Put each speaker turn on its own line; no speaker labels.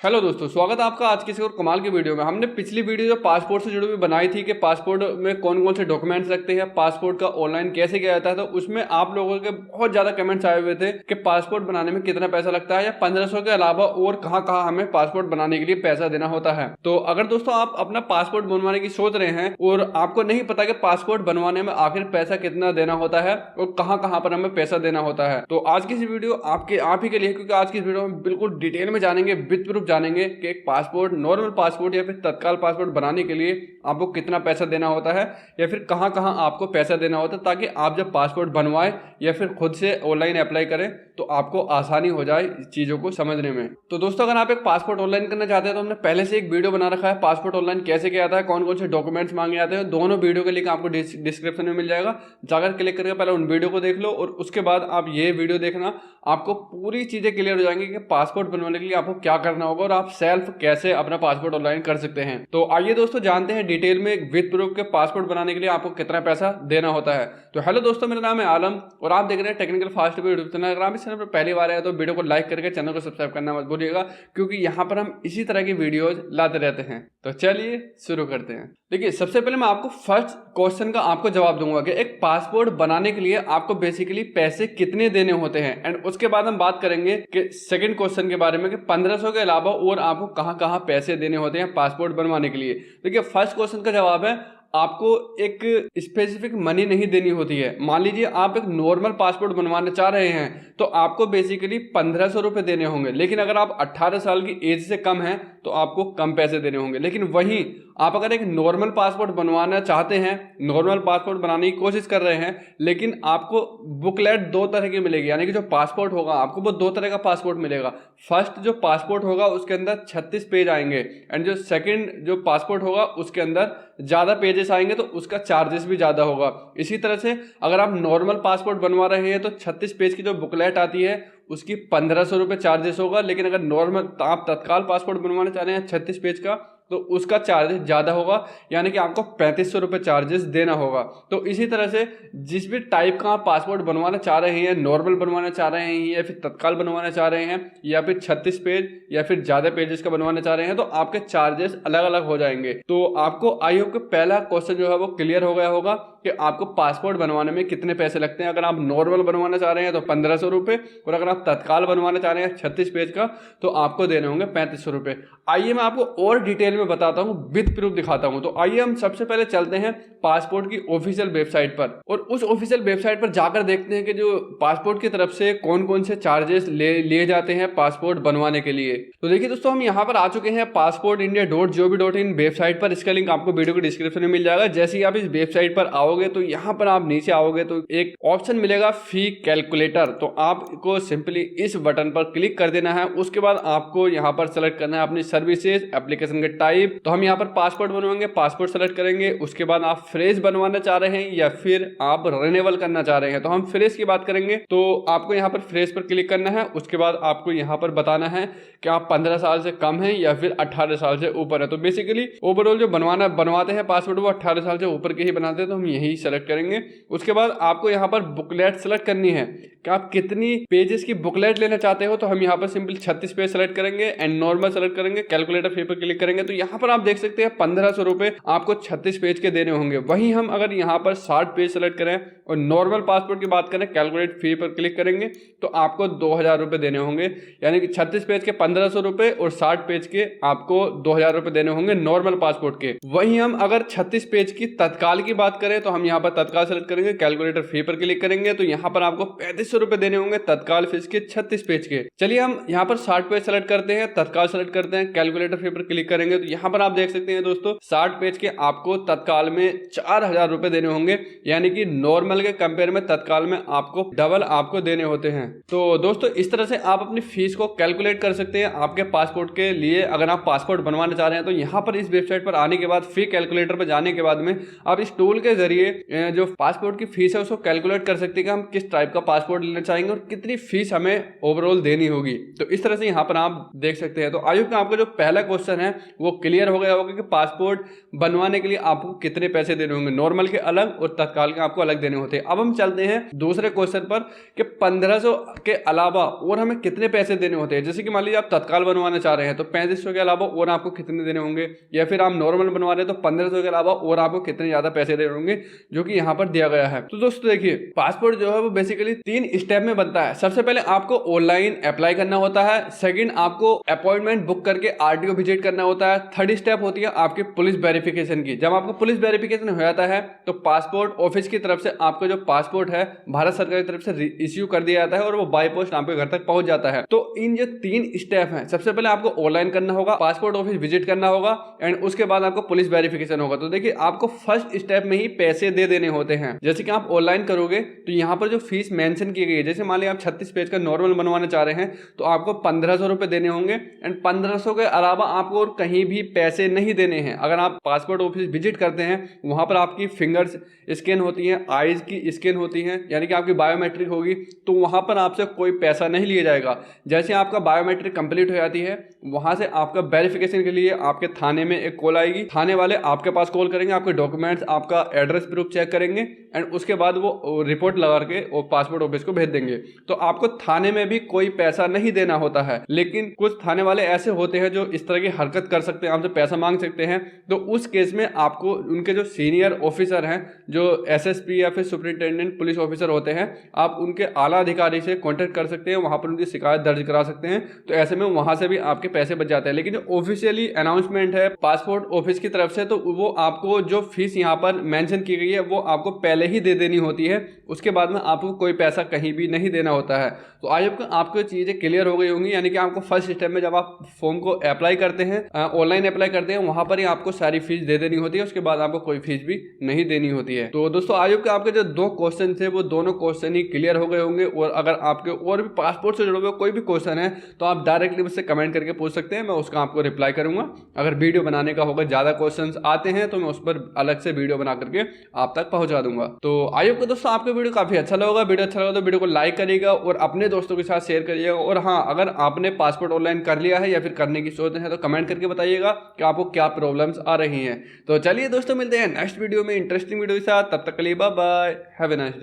Hello दोस्तों, स्वागत है आपका आज किसी और कमाल की वीडियो में। हमने पिछली वीडियो जो पासपोर्ट से जुड़ी हुई बनाई थी कि पासपोर्ट में कौन कौन से डॉक्यूमेंट्स लगते हैं, पासपोर्ट का ऑनलाइन कैसे किया जाता है, तो उसमें आप लोगों के बहुत ज्यादा कमेंट्स आए हुए थे कि पासपोर्ट बनाने में कितना पैसा लगता है या 1500 के अलावा और कहाँ कहाँ हमें पासपोर्ट बनाने के लिए पैसा देना होता है। तो अगर दोस्तों आप अपना पासपोर्ट बनवाने की सोच रहे हैं और आपको नहीं पता कि पासपोर्ट बनवाने में आखिर पैसा कितना देना होता है और कहाँ कहाँ पर हमें पैसा देना होता है, तो आज की वीडियो आप ही के लिए, क्योंकि आज की वीडियो में बिल्कुल डिटेल में जानेंगे, विद प्रूफ जानेंगे कि एक पासपोर्ट, नॉर्मल पासपोर्ट या फिर तत्काल पासपोर्ट बनाने के लिए आपको कितना पैसा देना होता है या फिर कहां कहां आपको पैसा देना होता है, ताकि आप जब पासपोर्ट बनवाएं या फिर खुद से ऑनलाइन अप्लाई करें तो आपको आसानी हो जाए चीज़ों को समझने में। तो दोस्तों, अगर आप एक पासपोर्ट ऑनलाइन करना चाहते हैं तो हमने पहले से एक वीडियो बना रखा है, पासपोर्ट ऑनलाइन कैसे किया जाता है, कौन कौन से डॉक्यूमेंट्स मांगे जाते हैं। दोनों वीडियो का लिंक आपको डिस्क्रिप्शन में मिल जाएगा, जाकर क्लिक करके पहले उन वीडियो को देख लो और उसके बाद आप ये वीडियो देखना। आपको पूरी चीज़ें क्लियर हो जाएंगी कि पासपोर्ट बनवाने के लिए आपको क्या करना होगा और आप सेल्फ कैसे अपना पासपोर्ट ऑनलाइन कर सकते हैं। तो आइए दोस्तों, जानते हैं डिटेल में विद प्रूफ के पासपोर्ट बनाने के लिए आपको कितना पैसा देना होता है। तो हेलो दोस्तों, मेरा नाम है आलम और आप देख रहे हैं टेक्निकल फास्ट यूट्यूब चैनल। अगर आप इस चैनल पर पहली बार आए तो वीडियो को लाइक करके चैनल को सब्सक्राइब करना मत भूलिएगा, क्योंकि यहाँ पर हम इसी तरह की वीडियोज लाते रहते हैं। तो चलिए शुरू करते हैं। देखिए, सबसे पहले मैं आपको फर्स्ट क्वेश्चन का आपको जवाब दूंगा कि एक पासपोर्ट बनाने के लिए आपको बेसिकली पैसे कितने देने होते हैं, एंड उसके बाद हम बात करेंगे कि सेकंड क्वेश्चन के बारे में कि 1500 के अलावा और आपको कहां कहां पैसे देने होते हैं पासपोर्ट बनवाने के लिए। देखिए, फर्स्ट क्वेश्चन का जवाब है आपको एक स्पेसिफिक मनी नहीं देनी होती है। मान लीजिए आप एक नॉर्मल पासपोर्ट बनवाना चाह रहे हैं तो आपको बेसिकली 1500 रुपये देने होंगे, लेकिन अगर आप 18 साल की एज से कम हैं तो आपको कम पैसे देने होंगे। लेकिन वहीं आप अगर एक नॉर्मल पासपोर्ट बनवाना चाहते हैं, नॉर्मल पासपोर्ट बनाने की कोशिश कर रहे हैं, लेकिन आपको बुकलेट दो तरह की मिलेगी, यानी कि जो पासपोर्ट होगा आपको वो दो तरह का पासपोर्ट मिलेगा। फर्स्ट जो पासपोर्ट होगा उसके अंदर 36 पेज आएंगे, एंड जो सेकंड जो पासपोर्ट होगा उसके अंदर ज़्यादा पेजेस आएंगे तो उसका चार्जेस भी ज़्यादा होगा। इसी तरह से अगर आप नॉर्मल पासपोर्ट बनवा रहे हैं तो 36 पेज की जो बुकलेट आती है उसकी 1500 रुपये चार्जेस होगा, लेकिन अगर नॉर्मल आप तत्काल पासपोर्ट बनवाना चाह रहे हैं 36 पेज का तो उसका चार्जेस ज़्यादा होगा, यानी कि आपको 3500 रुपये चार्जेस देना होगा। तो इसी तरह से जिस भी टाइप का आप पासपोर्ट बनवाना चाह रहे हैं, नॉर्मल बनवाना चाह रहे हैं या फिर तत्काल बनवाना चाह रहे हैं या फिर 36 पेज या फिर ज़्यादा पेजेस का बनवाना चाह रहे हैं, तो आपके चार्जेस अलग अलग हो जाएंगे। तो आपको आई होप कि पहला क्वेश्चन जो है वो क्लियर हो गया होगा कि आपको पासपोर्ट बनवाने में कितने पैसे लगते हैं। अगर आप नॉर्मल बनवाना चाह रहे हैं तो 1500 रुपये, और अगर आप तत्काल बनवाना चाह रहे हैं 36 पेज का तो आपको देने होंगे 3500 रुपये। आइए मैं आपको और डिटेल में बताता हूँ, विद प्रूफ दिखाता हूँ। तो आइए हम सबसे पहले चलते हैं पासपोर्ट की ऑफिशियल वेबसाइट पर और उस ऑफिशियल वेबसाइट पर जाकर देखते हैं कि जो पासपोर्ट की तरफ से कौन कौन से चार्जेस लिए जाते हैं पासपोर्ट बनवाने के लिए। तो देखिए दोस्तों, हम यहाँ पर आ चुके हैं passportindia.gov.in वेबसाइट पर। इसका लिंक आपको वीडियो के डिस्क्रिप्शन में मिल जाएगा। जैसे ही आप इस वेबसाइट पर आओगे तो यहाँ पर आप नीचे आओगे तो एक ऑप्शन मिलेगा फी कैलकुलेटर, तो आपको सिंपली इस बटन पर क्लिक कर देना है। उसके बाद आपको यहाँ पर सेलेक्ट करना है अपनी सर्विसेज, एप्लीकेशन के टाइप। तो हम यहाँ पर पासपोर्ट बनवाएंगे, पासपोर्ट सेलेक्ट करेंगे। उसके बाद आप फ्रेश बनवाना चाह रहे हैं या फिर आप रिन्यूअल करना चाह रहे हैं, तो हम फ्रेश की बात करेंगे। तो आपको यहाँ पर फ्रेश पर क्लिक करना है। उसके बाद आपको यहाँ पर बताना है कि आप 15 साल से कम हैं या फिर 18 साल से ऊपर है। तो बेसिकली ओवरऑल जो बनवाते हैं पासपोर्ट वो 18 साल से ऊपर के ही बनाते हैं, तो हम यही सेलेक्ट करेंगे। उसके बाद आपको यहाँ पर बुकलेट सेलेक्ट करनी है कि आप कितनी पेजेस की बुकलेट लेना चाहते हो। तो हम यहाँ पर सिंपल 36 पेज सेलेक्ट करेंगे एंड नॉर्मल सेलेक्ट करेंगे, कैलकुलेटर फी पर क्लिक करेंगे। तो यहाँ पर आप देख सकते हैं 1500 रुपये आपको 36 पेज के देने होंगे। वहीं हम अगर यहाँ पर 60 पेज सेलेक्ट करें और नॉर्मल पासपोर्ट की बात करें, कैलकुलेट फी पर क्लिक करेंगे तो आपको 2000 रुपये देने होंगे, यानी कि 36 पेज के 1500 रुपये और 60 पेज के आपको 2000 रुपये देने होंगे नॉर्मल पासपोर्ट के। वहीं हम अगर 36 पेज की तत्काल की बात करें तो हम यहाँ पर तत्काल सेलेक्ट करेंगे, कैलकुलेटर फी पर क्लिक करेंगे तो यहाँ पर आपको 3500 रुपये देने होंगे तत्काल फीस के 36 पेज के। चलिए हम यहाँ पर 60 पेज सेलेक्ट करते हैं, तत्काल सेलेक्ट करते हैं, कैलकुलेटर फी पर क्लिक करेंगे तो यहाँ पर आप देख सकते हैं दोस्तों 60 पेज के आपको तत्काल में 4000 रुपये देने होंगे, यानी कि नॉर्मल के कंपेयर में तत्काल में आपको डबल आपको देने होते हैं। तो दोस्तों, इस तरह से आप अपनी फीस को कैलकुलेट कर सकते हैं आपके पासपोर्ट के लिए। अगर आप पासपोर्ट बनवाना चाह रहे हैं तो यहाँ पर इस वेबसाइट पर आने के बाद फी कैलकुलेटर पर जाने के बाद में आप इस टूल के जरिए जरिए जो पासपोर्ट की फीस है उसको कैलकुलेट कर सकते हैं कि हम किस टाइप का पासपोर्ट लेना चाहेंगे और कितनी फीस हमें ओवरऑल देनी होगी। तो इस तरह से यहाँ पर आप देख सकते हैं। तो आई होप कि आपका जो पहला क्वेश्चन है वो क्लियर हो गया होगा कि पासपोर्ट बनवाने के लिए आपको कितने पैसे देने होंगे, नॉर्मल के अलग और तत्काल के आपको अलग देने होते हैं। अब हम चलते हैं दूसरे क्वेश्चन पर कि 1500 के अलावा और हमें कितने पैसे देने होते हैं। जैसे कि मान लीजिए आप तत्काल बनवाना चाह रहे हैं तो 3500 के अलावा और आपको कितने देने होंगे, या फिर आप नॉर्मल बनवा रहे हैं तो 1500 के अलावा और आपको कितने ज्यादा पैसे देने होंगे, जो कि यहाँ पर दिया गया है। तो दोस्तों देखिए, पासपोर्ट जो है वो बेसिकली 3 स्टेप में बनता है। सबसे पहले आपको ऑनलाइन अप्लाई करना होता है, सेकंड आपको अपॉइंटमेंट बुक करके आरटीओ विजिट करना होता है, थर्ड स्टेप होती है आपकी पुलिस वेरिफिकेशन की। जब आपको पुलिस वेरिफिकेशन हो जाता है तो पासपोर्ट ऑफिस की तरफ से आपका जो पासपोर्ट है भारत सरकार की तरफ से इश्यू कर दिया जाता है और वो बाय पोस्ट आपके घर तक पहुंच जाता है। तो इन जो 3 स्टेप हैं, सबसे पहले आपको ऑनलाइन करना होगा, पासपोर्ट ऑफिस विजिट करना होगा एंड उसके बाद आपको पुलिस वेरिफिकेशन होगा। तो देखिए, आपको फर्स्ट स्टेप में ही पैसे दे देने होते हैं। जैसे कि आप ऑनलाइन करोगे तो यहाँ पर जो फीस मेंशन की गई है, जैसे मान लीजिए आप 36 पेज का नॉर्मल बनवाना चाह रहे हैं तो आपको 1500 रुपए देने होंगे एंड 1500 के अलावा आपको और कहीं भी पैसे नहीं देने हैं। अगर आप पासपोर्ट ऑफिस विजिट करते हैं वहां पर आपकी फिंगर्स स्कैन होती हैं, आईज की स्कैन होती हैं, यानी कि आपकी बायोमेट्रिक होगी, तो वहां पर आपसे कोई पैसा नहीं लिया जाएगा। जैसे आपका बायोमेट्रिक कंप्लीट हो जाती है वहां से आपका वेरिफिकेशन के लिए आपके थाने में एक कॉल आएगी, थाने वाले आपके पास कॉल करेंगे, आपके डॉक्यूमेंट्स, आपका एड्रेस प्रूफ चेक करेंगे एंड उसके बाद वो रिपोर्ट लगा के और पासपोर्ट ऑफिस को भेज देंगे। तो आपको थाने में भी कोई पैसा नहीं देना होता है। लेकिन कुछ थाने वाले ऐसे होते हैं जो इस तरह की हरकत कर सकते हैं, आपसे पैसा मांग सकते हैं। तो उस केस में आपको उनके जो सीनियर ऑफिसर हैं, जो एसएसपी या फिर सुपरिंटेंडेंट पुलिस ऑफिसर होते हैं, आप उनके आला अधिकारी से कांटेक्ट कर सकते हैं, वहां पर उनकी शिकायत दर्ज करा सकते हैं। तो ऐसे में वहां से भी आपके पैसे बच जाते हैं। लेकिन जो ऑफिशियली अनाउंसमेंट है पासपोर्ट ऑफिस की तरफ से, तो वो आपको जो फीस यहाँ पर मेंशन की गई है वो आपको पहले ही दे देनी होती है, उसके बाद में आपको कोई पैसा कहीं भी नहीं देना होता है। तो आई होप आपको चीजें क्लियर हो गई होंगी, यानी कि आपको फर्स्ट स्टेप में जब आप फॉर्म को अप्लाई करते हैं, ऑनलाइन अप्लाई करते हैं, वहां पर ही आपको सारी फीस दे देनी होती है, उसके बाद आपको कोई फीस भी नहीं देनी होती है। तो दोस्तों आई होप आपके जो 2 क्वेश्चन थे वो दोनों क्वेश्चन ही क्लियर हो गए होंगे। और अगर आपके और भी पासपोर्ट से जुड़े हुए कोई भी क्वेश्चन है तो आप डायरेक्टली मुझसे कमेंट करके पूछ सकते हैं, मैं उसका आपको रिप्लाई करूंगा। अगर वीडियो बनाने का होगा, ज्यादा क्वेश्चंस आते हैं तो मैं उस पर अलग से वीडियो बना करके आप तक पहुंचा दूंगा। तो आई होप दोस्तों आपको वीडियो काफी अच्छा लगा। वीडियो अच्छा लगा तो वीडियो को लाइक करिएगा और अपने दोस्तों के साथ शेयर करिएगा। और हाँ, अगर आपने पासपोर्ट ऑनलाइन कर लिया है या फिर करने की सोच है तो कमेंट करके बताइएगा कि आपको क्या प्रॉब्लम्स आ रही हैं। तो चलिए दोस्तों, मिलते हैं नेक्स्ट वीडियो में इंटरेस्टिंग वीडियो के साथ। तब तक के लिए bye bye, have a nice day.